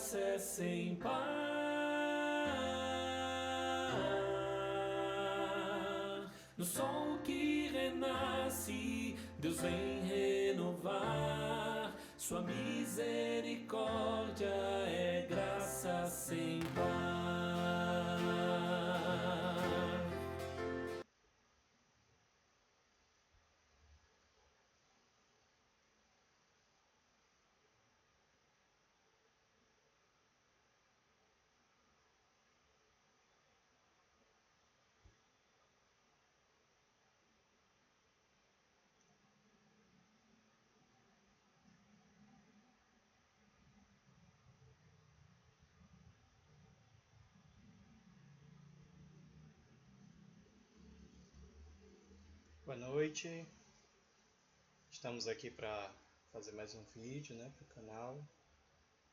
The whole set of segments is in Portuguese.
graça é sem par. No sol que renasce, Deus vem renovar. Sua misericórdia é graça sem par. Boa noite, estamos aqui para fazer mais um vídeo, para o canal.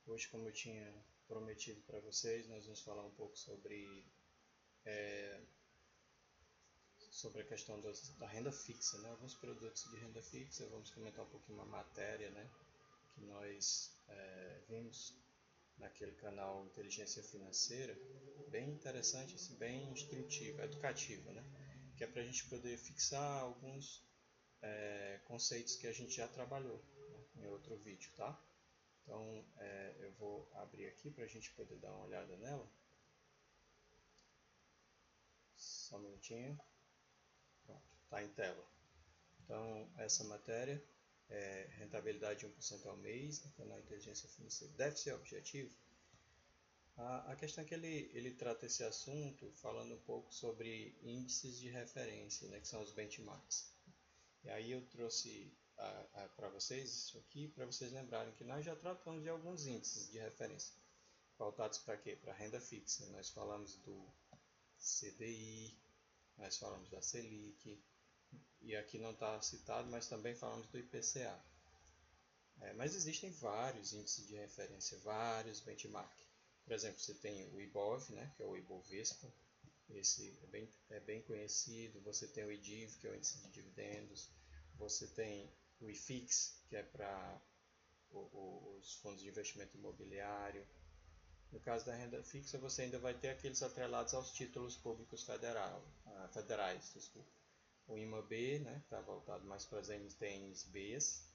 Hoje, como eu tinha prometido para vocês, nós vamos falar um pouco sobre a questão da renda fixa, alguns produtos de renda fixa. Vamos comentar um pouquinho uma matéria que nós vimos naquele canal Inteligência Financeira, bem interessante, assim, bem instrutiva, educativa, que é para a gente poder fixar alguns conceitos que a gente já trabalhou em outro vídeo, tá? Então eu vou abrir aqui para a gente poder dar uma olhada nela. Só um minutinho. Pronto, está em tela. Então essa matéria é rentabilidade de 1% ao mês no canal Inteligência Financeira. Deve ser objetivo? A questão é que ele trata esse assunto falando um pouco sobre índices de referência, que são os benchmarks. E aí eu trouxe para vocês isso aqui, para vocês lembrarem que nós já tratamos de alguns índices de referência, voltados para quê? Para renda fixa. Nós falamos do CDI, nós falamos da Selic, e aqui não está citado, mas também falamos do IPCA. Mas existem vários índices de referência, vários benchmarks. Por exemplo, você tem o IBOV, que é o Ibovespa, esse é bem conhecido. Você tem o IDIV, que é o índice de dividendos. Você tem o IFIX, que é para os fundos de investimento imobiliário. No caso da renda fixa, você ainda vai ter aqueles atrelados aos títulos públicos federais. Desculpa. O IMAB, está voltado mais para as NTNs-Bs,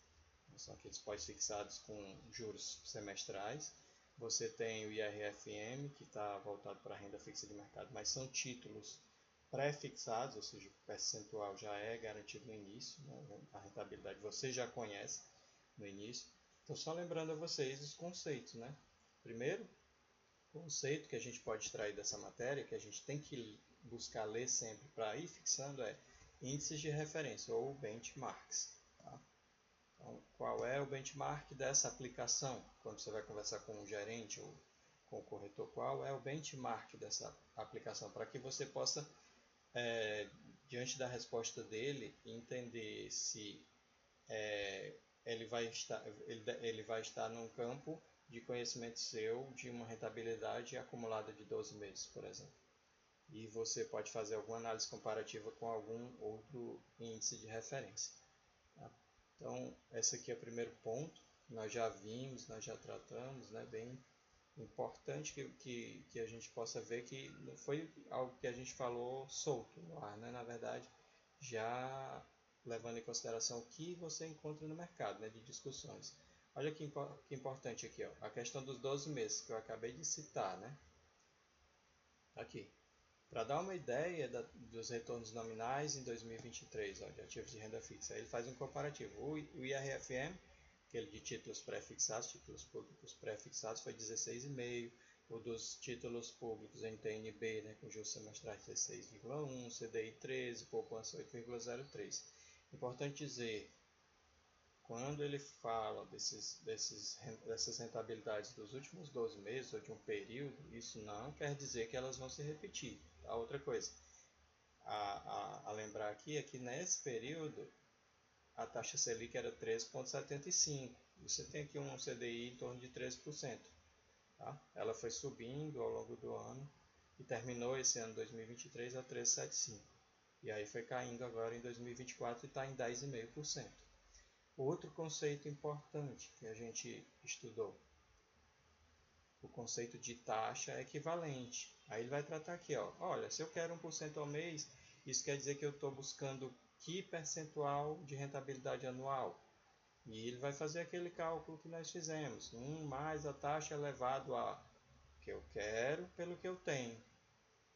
são aqueles pós-fixados com juros semestrais. Você tem o IRFM, que está voltado para a renda fixa de mercado, mas são títulos pré-fixados, ou seja, o percentual já é garantido no início, a rentabilidade você já conhece no início. Então, só lembrando a vocês os conceitos. Primeiro conceito que a gente pode extrair dessa matéria, que a gente tem que buscar ler sempre para ir fixando, é índices de referência, ou benchmarks. Tá? Então, qual é o benchmark dessa aplicação? Quando você vai conversar com um gerente ou com o corretor, qual é o benchmark dessa aplicação? Para que você possa, diante da resposta dele, entender se ele vai estar num campo de conhecimento seu de uma rentabilidade acumulada de 12 meses, por exemplo. E você pode fazer alguma análise comparativa com algum outro índice de referência. Tá? Então, esse aqui é o primeiro ponto. Nós já vimos, nós já tratamos, bem importante que a gente possa ver que não foi algo que a gente falou solto no ar, na verdade, já levando em consideração o que você encontra no mercado, de discussões. Olha que importante aqui, a questão dos 12 meses que eu acabei de citar, aqui. Para dar uma ideia dos retornos nominais em 2023, de ativos de renda fixa, ele faz um comparativo. O IRFM, aquele de títulos pré-fixados, títulos públicos pré-fixados, foi 16,5%. O dos títulos públicos NTN-B, com juros semestrais 16,1%, CDI 13%, poupança 8,03%. Importante dizer, quando ele fala dessas rentabilidades dos últimos 12 meses ou de um período, isso não quer dizer que elas vão se repetir. A outra coisa a lembrar aqui é que nesse período a taxa Selic era 13,75%. Você tem aqui um CDI em torno de 13%. Tá? Ela foi subindo ao longo do ano e terminou esse ano 2023 a 13,75%. E aí foi caindo agora em 2024 e está em 10,5%. Outro conceito importante que a gente estudou, o conceito de taxa equivalente. Aí ele vai tratar aqui, ó, olha, se eu quero 1% ao mês, isso quer dizer que eu estou buscando que percentual de rentabilidade anual? E ele vai fazer aquele cálculo que nós fizemos, 1 mais a taxa elevado a que eu quero pelo que eu tenho.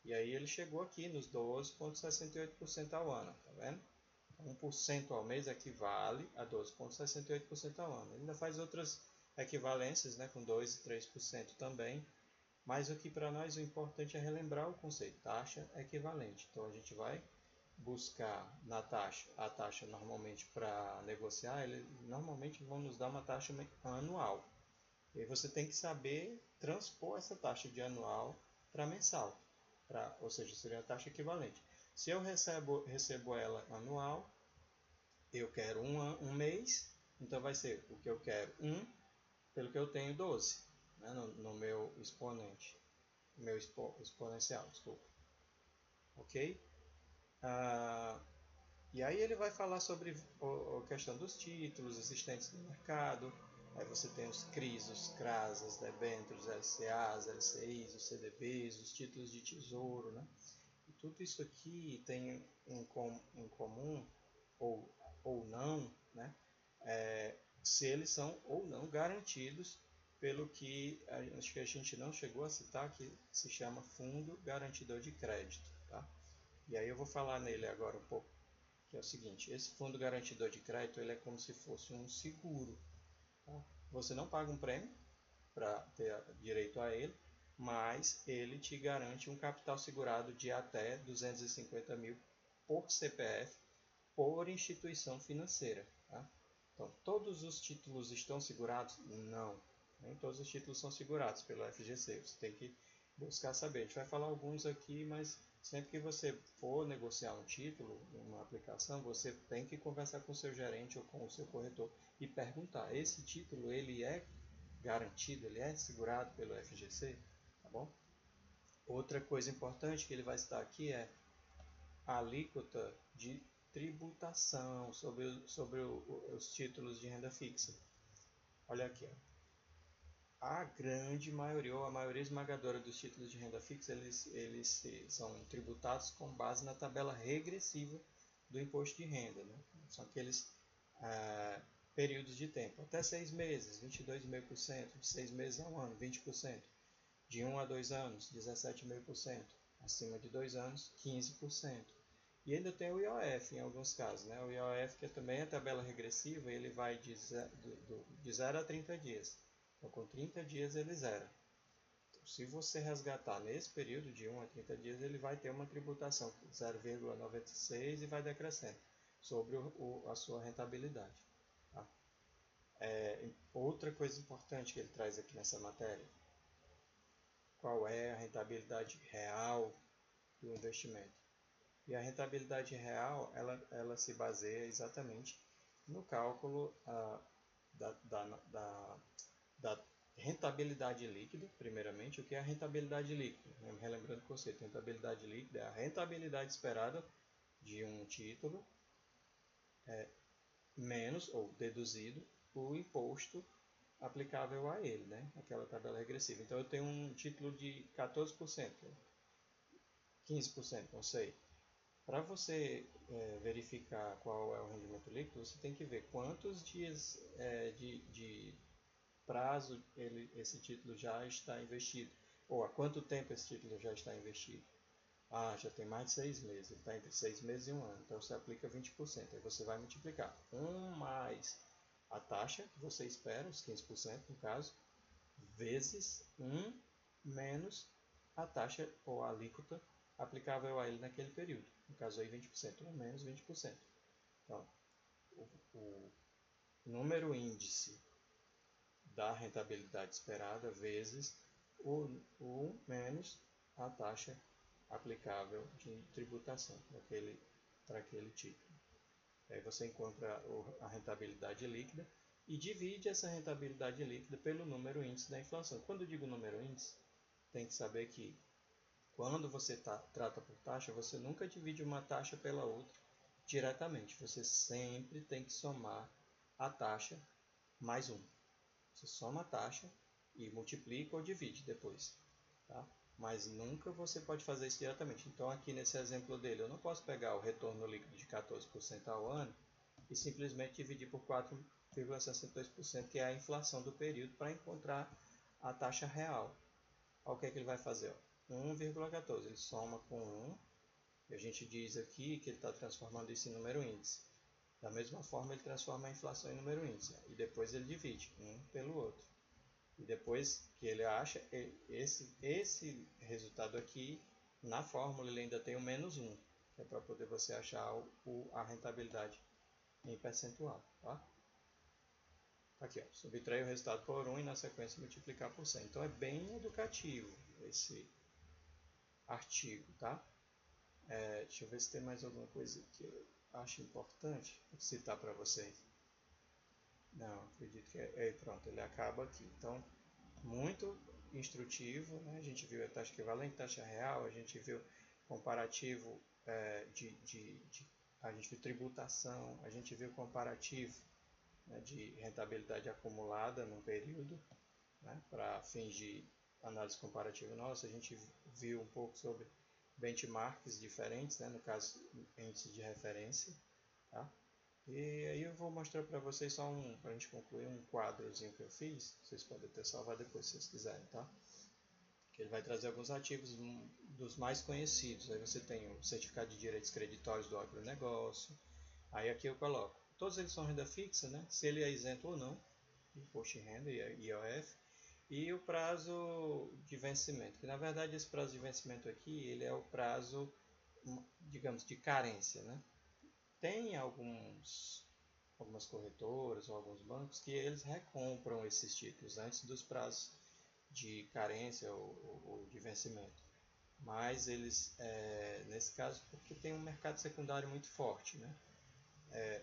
E aí ele chegou aqui nos 12,68% ao ano, tá vendo? 1% ao mês equivale a 12,68% ao ano. Ele ainda faz outras equivalências, né, com 2% e 3% também, mas o que para nós o importante é relembrar o conceito, taxa equivalente. Então a gente vai buscar na taxa, a taxa normalmente para negociar, eles normalmente vão nos dar uma taxa anual. E aí você tem que saber transpor essa taxa de anual para mensal, ou seja, seria a taxa equivalente. Se eu recebo ela anual, eu quero um mês, então vai ser o que eu quero 1 pelo que eu tenho 12, né, no meu exponente, meu exponencial, desculpa. Ok? E aí ele vai falar sobre a questão dos títulos existentes no mercado. Aí você tem os CRIs, os CRAs, as debêntures, LCAs, LCIs, os CDBs, os títulos de tesouro, né? E tudo isso aqui tem em comum, ou não, né? Se eles são ou não garantidos pelo que acho que a gente não chegou a citar, que se chama Fundo Garantidor de Crédito. Tá? E aí eu vou falar nele agora um pouco, que é o seguinte, esse Fundo Garantidor de Crédito ele é como se fosse um seguro. Tá? Você não paga um prêmio para ter direito a ele, mas ele te garante um capital segurado de até 250 mil por CPF por instituição financeira. Tá? Então, todos os títulos estão segurados? Não. Nem todos os títulos são segurados pelo FGC. Você tem que buscar saber. A gente vai falar alguns aqui, mas sempre que você for negociar um título, uma aplicação, você tem que conversar com o seu gerente ou com o seu corretor e perguntar, esse título ele é garantido, ele é segurado pelo FGC? Tá bom? Outra coisa importante que ele vai citar aqui é a alíquota de tributação sobre os títulos de renda fixa. Olha aqui, ó. A grande maioria, ou a maioria esmagadora dos títulos de renda fixa, eles são tributados com base na tabela regressiva do imposto de renda. Né? São aqueles períodos de tempo, até 6 meses, 22,5%, de 6 meses a um ano, 20%, de 1 a 2 anos, 17,5%, acima de 2 anos, 15%. E ainda tem o IOF em alguns casos. Né? O IOF, que também é tabela regressiva, ele vai de 0 a 30 dias. Então, com 30 dias ele zera. Então, se você resgatar nesse período de 1 a 30 dias, ele vai ter uma tributação de 0,96 e vai decrescendo sobre a sua rentabilidade. Tá? Outra coisa importante que ele traz aqui nessa matéria, qual é a rentabilidade real do investimento? E a rentabilidade real, ela se baseia exatamente no cálculo da rentabilidade líquida, primeiramente. O que é a rentabilidade líquida? Relembrando o conceito, rentabilidade líquida é a rentabilidade esperada de um título menos, ou deduzido, o imposto aplicável a ele, né? Aquela tabela regressiva. Então eu tenho um título de 14%, 15%, não sei. Para você verificar qual é o rendimento líquido, você tem que ver quantos dias de prazo esse título já está investido, ou há quanto tempo esse título já está investido. Já tem mais de 6 meses, ele está entre 6 meses e 1 ano, então você aplica 20%, aí você vai multiplicar 1 mais a taxa que você espera, os 15% no caso, vezes 1 menos a taxa ou a alíquota aplicável a ele naquele período. No caso aí 20%, 1 menos 20%. Então, o número índice da rentabilidade esperada vezes o 1 menos a taxa aplicável de tributação para aquele título. Aí você encontra a rentabilidade líquida e divide essa rentabilidade líquida pelo número índice da inflação. Quando eu digo número índice, tem que saber que quando você trata por taxa, você nunca divide uma taxa pela outra diretamente. Você sempre tem que somar a taxa mais 1. Você soma a taxa e multiplica ou divide depois, tá? Mas nunca você pode fazer isso diretamente. Então aqui nesse exemplo dele, eu não posso pegar o retorno líquido de 14% ao ano e simplesmente dividir por 4,62%, que é a inflação do período, para encontrar a taxa real. Olha o que é que ele vai fazer. 1,14, ele soma com 1, e a gente diz aqui que ele está transformando isso em número índice. Da mesma forma, ele transforma a inflação em número índice, e depois ele divide um pelo outro. E depois que ele acha, esse resultado aqui, na fórmula, ele ainda tem o menos 1, que é para poder você achar a rentabilidade em percentual. Tá? Aqui, ó, subtrair o resultado por 1 e na sequência multiplicar por 100. Então é bem educativo esse artigo. Tá? Deixa eu ver se tem mais alguma coisa que eu acho importante citar para vocês. Não, acredito que pronto, ele acaba aqui. Então, muito instrutivo, né? A gente viu a taxa equivalente, taxa real, a gente viu comparativo a gente viu tributação, a gente viu comparativo, né, de rentabilidade acumulada num período, né, para fins de análise comparativa nossa. A gente viu um pouco sobre benchmarks diferentes, né, no caso índice de referência, tá? E aí eu vou mostrar para vocês só para a gente concluir, um quadrozinho que eu fiz. Vocês podem até salvar depois se vocês quiserem, tá? Que ele vai trazer alguns ativos dos mais conhecidos. Aí você tem o certificado de direitos creditórios do agronegócio. Aí aqui eu coloco, todos eles são renda fixa, né? Se ele é isento ou não, imposto de renda e IOF. E o prazo de vencimento, que na verdade esse prazo de vencimento aqui, ele é o prazo, digamos, de carência, né? Tem algumas corretoras ou alguns bancos que eles recompram esses títulos antes dos prazos de carência ou de vencimento. Mas eles, nesse caso, porque tem um mercado secundário muito forte, né?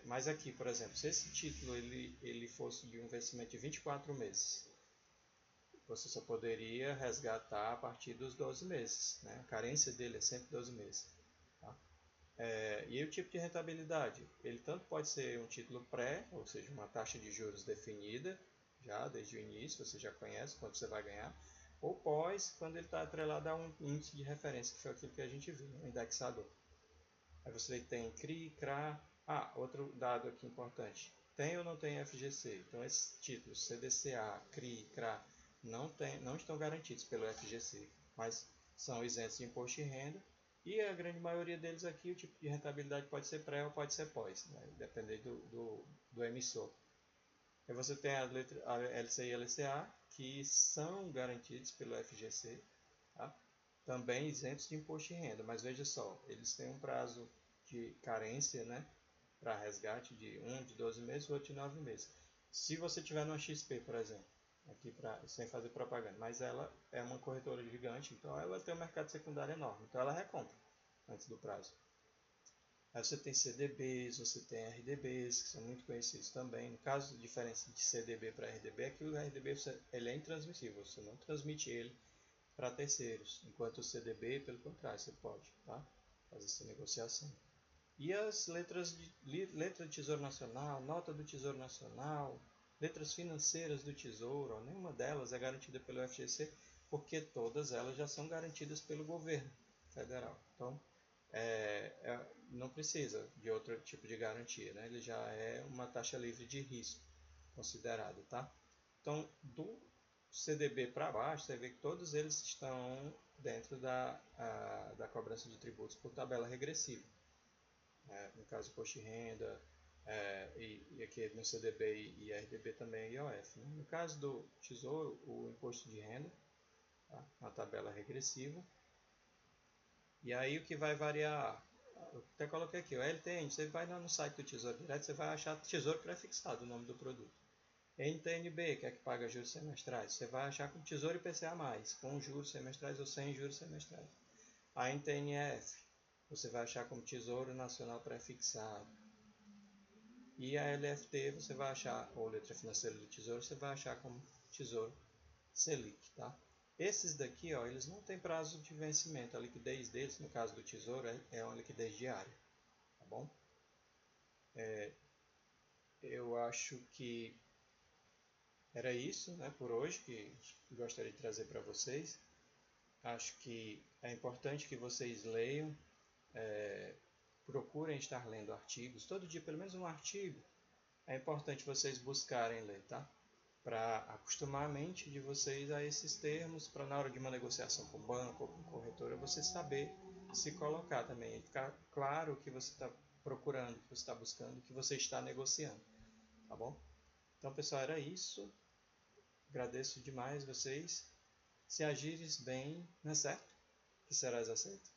Mas aqui, por exemplo, se esse título ele fosse de um vencimento de 24 meses, você só poderia resgatar a partir dos 12 meses. Né? A carência dele é sempre 12 meses. Tá? E o tipo de rentabilidade? Ele tanto pode ser um título pré, ou seja, uma taxa de juros definida, já desde o início, você já conhece quanto você vai ganhar, ou pós, quando ele está atrelado a um índice de referência, que foi aquilo que a gente viu, um indexador. Aí você tem CRI, CRA. Outro dado aqui importante. Tem ou não tem FGC? Então, esses títulos CDCA, CRI, CRA não estão garantidos pelo FGC, mas são isentos de imposto de renda. E a grande maioria deles aqui, o tipo de rentabilidade pode ser pré ou pode ser pós, né? Dependendo do emissor. Aí você tem a LCI e LCA, que são garantidos pelo FGC, tá? Também isentos de imposto de renda, mas veja só, eles têm um prazo de carência, né, para resgate de 1 de 12 meses ou outro de 9 meses. Se você tiver numa XP, por exemplo, aqui sem fazer propaganda, mas ela é uma corretora gigante, então ela tem um mercado secundário enorme, então ela recompra antes do prazo. Aí você tem CDBs, você tem RDBs, que são muito conhecidos também. No caso, a diferença de CDB para RDB é que o RDB ele é intransmissível, você não transmite ele para terceiros, enquanto o CDB, pelo contrário, você pode, tá? Fazer essa negociação. E as letra do Tesouro Nacional, nota do Tesouro Nacional, letras financeiras do Tesouro, nenhuma delas é garantida pelo FGC, porque todas elas já são garantidas pelo governo federal. Então, não precisa de outro tipo de garantia, né? Ele já é uma taxa livre de risco considerado, tá? Então, do CDB para baixo, você vê que todos eles estão dentro da cobrança de tributos por tabela regressiva. No caso, imposto de renda, e aqui no CDB e RDB também é IOF. Né? No caso do Tesouro, o imposto de renda, tá? Na tabela regressiva. E aí o que vai variar, eu até coloquei aqui, o LTN, você vai lá no site do Tesouro Direto, você vai achar Tesouro Prefixado, o nome do produto. NTNB, que é que paga juros semestrais, você vai achar com Tesouro IPCA+, com juros semestrais ou sem juros semestrais. A NTNF, você vai achar como Tesouro Nacional Prefixado. E a LFT, você vai achar, ou Letra Financeira do Tesouro, você vai achar como Tesouro Selic, tá? Esses daqui, ó, eles não têm prazo de vencimento. A liquidez deles, no caso do Tesouro, é uma liquidez diária, tá bom? Eu acho que era isso, né, por hoje que gostaria de trazer para vocês. Acho que é importante que vocês leiam, procurem estar lendo artigos, todo dia pelo menos um artigo. É importante vocês buscarem ler, tá? Para acostumar a mente de vocês a esses termos, para na hora de uma negociação com o banco ou com corretora, você saber se colocar também, e ficar claro o que você está procurando, o que você está buscando, o que você está negociando, tá bom? Então, pessoal, era isso. Agradeço demais vocês. Se agires bem, não é certo? Que serás aceito.